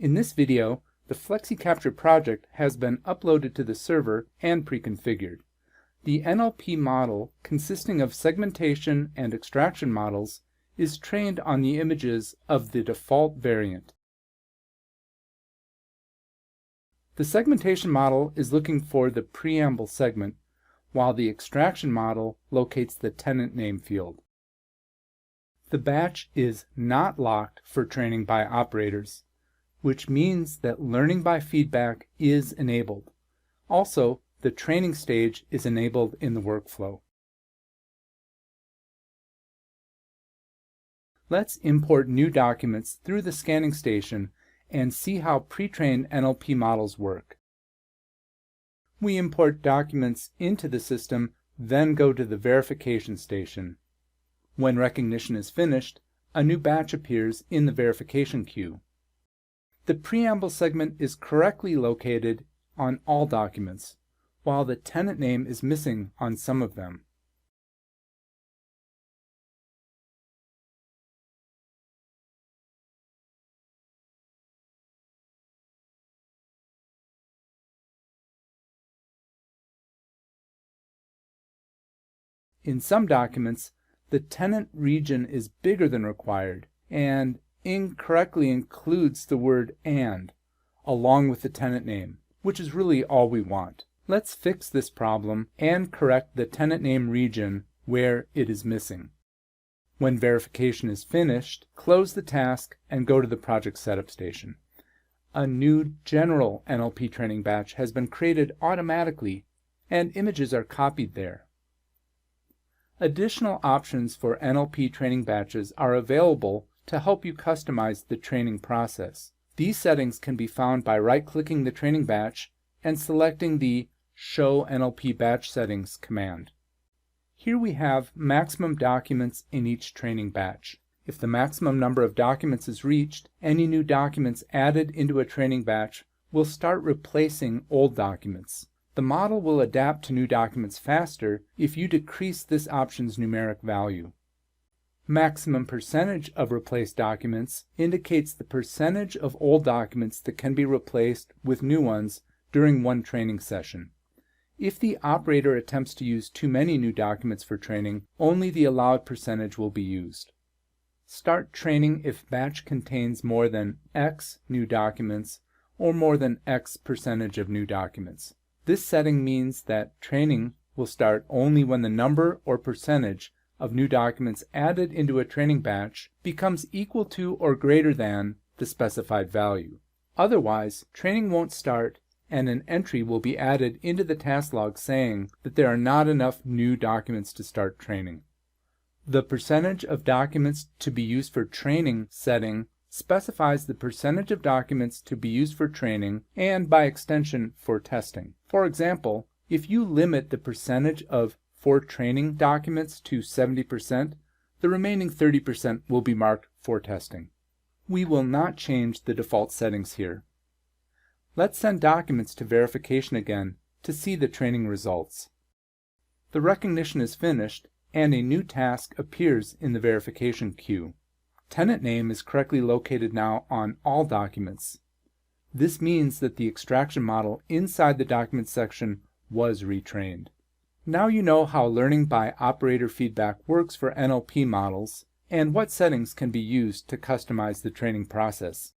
In this video, the FlexiCapture project has been uploaded to the server and pre-configured. The NLP model, consisting of segmentation and extraction models, is trained on the images of the default variant. The segmentation model is looking for the preamble segment, while the extraction model locates the tenant name field. The batch is not locked for training by operators, which means that learning by feedback is enabled. Also, the training stage is enabled in the workflow. Let's import new documents through the scanning station and see how pre-trained NLP models work. We import documents into the system, then go to the verification station. When recognition is finished, a new batch appears in the verification queue. The preamble segment is correctly located on all documents, while the tenant name is missing on some of them. In some documents, the tenant region is bigger than required and incorrectly includes the word "and" along with the tenant name, which is really all we want. Let's fix this problem and correct the tenant name region where it is missing. When verification is finished, close the task and go to the project setup station. A new general NLP training batch has been created automatically, and images are copied there. Additional options for NLP training batches are available to help you customize the training process. These settings can be found by right-clicking the training batch and selecting the Show NLP Batch Settings command. Here we have maximum documents in each training batch. If the maximum number of documents is reached, any new documents added into a training batch will start replacing old documents. The model will adapt to new documents faster if you decrease this option's numeric value. Maximum percentage of replaced documents indicates the percentage of old documents that can be replaced with new ones during one training session. If the operator attempts to use too many new documents for training, only the allowed percentage will be used. Start training if batch contains more than X new documents or more than X percentage of new documents. This setting means that training will start only when the number or percentage of new documents added into a training batch becomes equal to or greater than the specified value. Otherwise, training won't start and an entry will be added into the task log saying that there are not enough new documents to start training. The percentage of documents to be used for training setting specifies the percentage of documents to be used for training and, by extension, for testing. For example, if you limit the percentage of for training documents to 70%, the remaining 30% will be marked for testing. We will not change the default settings here. Let's send documents to verification again to see the training results. The recognition is finished and a new task appears in the verification queue. Tenant name is correctly located now on all documents. This means that the extraction model inside the document section was retrained. Now you know how learning by operator feedback works for NLP models and what settings can be used to customize the training process.